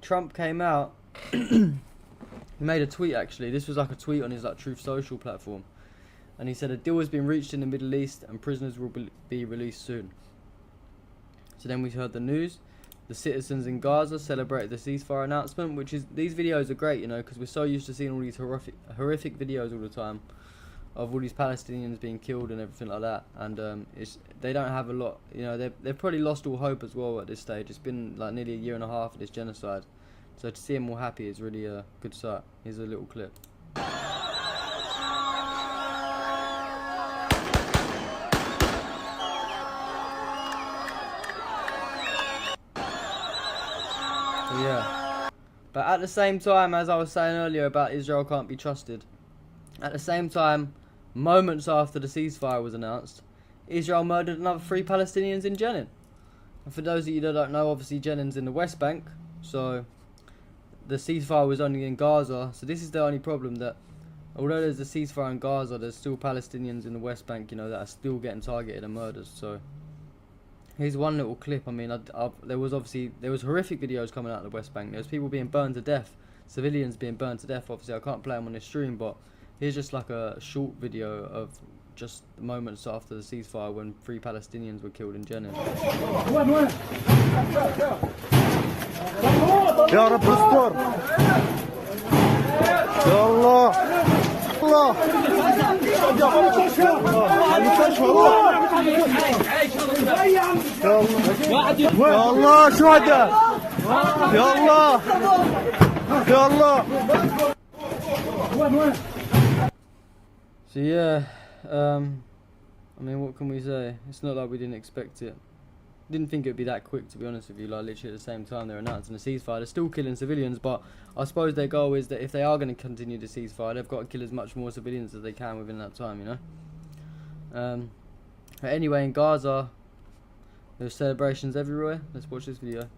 Trump came out. He made a tweet actually. This was like a tweet on his like Truth Social platform, and he said a deal has been reached in the Middle East and prisoners will be released soon. So then we heard the news. The citizens in Gaza celebrated the ceasefire announcement, which is, these videos are great, you know, because we're so used to seeing all these horrific videos all the time of all these Palestinians being killed and everything like that, and they don't have a lot, you know, they've probably lost all hope as well at this stage. It's been like nearly a year and a half of this genocide, so to see them all happy is really a good sight. Here's a little clip. Yeah, but at the same time, as I was saying earlier about Israel can't be trusted, at the same time, moments after the ceasefire was announced, Israel murdered another 3 Palestinians in Jenin. And for those of you that don't know, obviously Jenin's in the West Bank, so the ceasefire was only in Gaza. So this is the only problem, that although there's a ceasefire in Gaza, there's still Palestinians in the West Bank, you know, that are still getting targeted and murdered. So here's one little clip. I mean, there was horrific videos coming out of the West Bank. There was people being burned to death, civilians being burned to death. Obviously, I can't play them on this stream, but here's just like a short video of just the moments after the ceasefire when 3 Palestinians were killed in Jenin. يا رب استر يا الله الله يا الله شهداء يا الله يا الله. So yeah, I mean, what can we say? It's not like we didn't expect it. Didn't think it'd be that quick, to be honest with you. Like literally at the same time they're announcing a ceasefire, they're still killing civilians, but I suppose their goal is that if they are going to continue the ceasefire, they've got to kill as much more civilians as they can within that time, you know. But anyway, in Gaza, there's celebrations everywhere. Let's watch this video.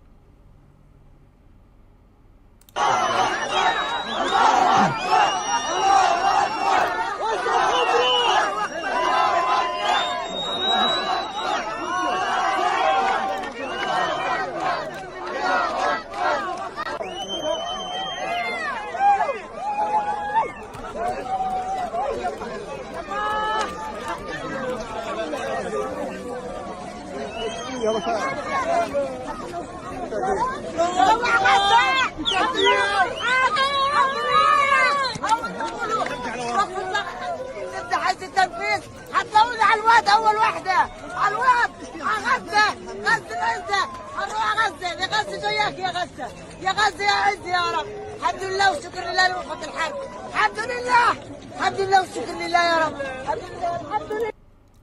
هتزود على الواد اول واحده على الواد غزه غزه هنروح غزه يا غزه جاياك يا غزه يا غزه يا عز يا رب. الحمد لله والشكر لله لوقفه الحرب. الحمد لله الحمد لله والشكر لله يا رب. الحمد لله.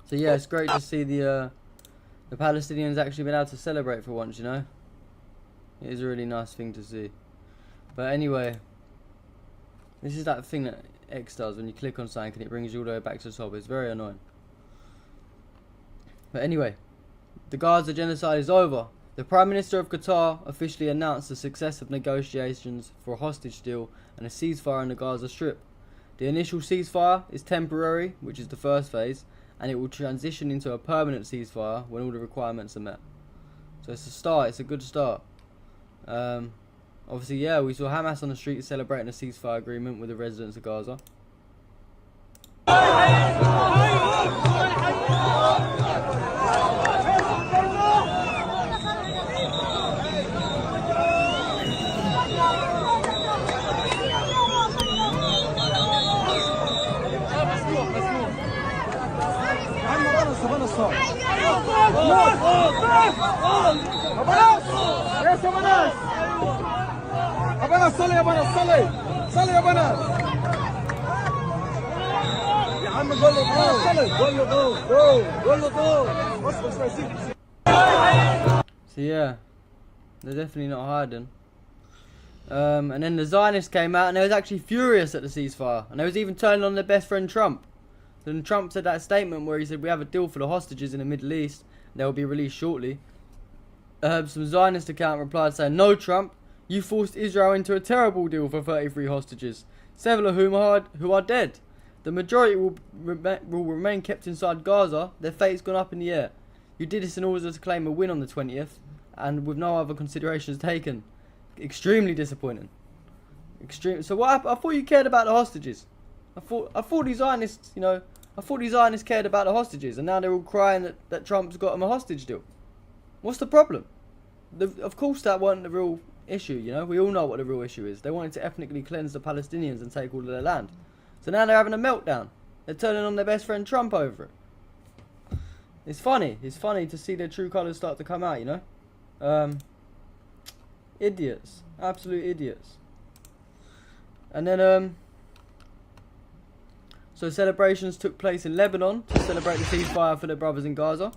So yeah, it's great to see the Palestinians actually been able to celebrate for once, you know. It is a really nice thing to see. But anyway, this is that thing that X does when you click on something and it brings you all the way back to the top. It's very annoying. But anyway, the Gaza genocide is over. The Prime Minister of Qatar officially announced the success of negotiations for a hostage deal and a ceasefire in the Gaza Strip. The initial ceasefire is temporary, which is the first phase, and it will transition into a permanent ceasefire when all the requirements are met. So it's a start, it's a good start. Obviously, yeah, we saw Hamas on the street celebrating a ceasefire agreement with the residents of Gaza. صلي يا بنات صلي صلي يا بنات يا عم قول له صلي قول له قول له اصبر شوي. So yeah, they're definitely not hiding. And then the Zionists came out and they was actually furious at the ceasefire, and they was even turning on their best friend Trump. Then Trump said that statement where he said we have a deal for the hostages in the Middle East, they will be released shortly. Some Zionist account replied saying, "No, Trump, you forced Israel into a terrible deal for 33 hostages, several of whom are dead. The majority will remain kept inside Gaza. Their fate's gone up in the air. You did this in order to claim a win on the 20th, and with no other considerations taken. Extremely disappointing. Extreme. So what? I thought you cared about the hostages. I thought these Zionists, you know, I thought these Zionists cared about the hostages, and now they're all crying that Trump's got them a hostage deal. What's the problem? Of course that wasn't the real issue, you know. We all know what the real issue is. They wanted to ethnically cleanse the Palestinians and take all of their land. So now they're having a meltdown. They're turning on their best friend Trump over it. It's funny. It's funny to see their true colours start to come out, you know. Idiots. Absolute idiots. And then, so celebrations took place in Lebanon to celebrate the ceasefire for their brothers in Gaza.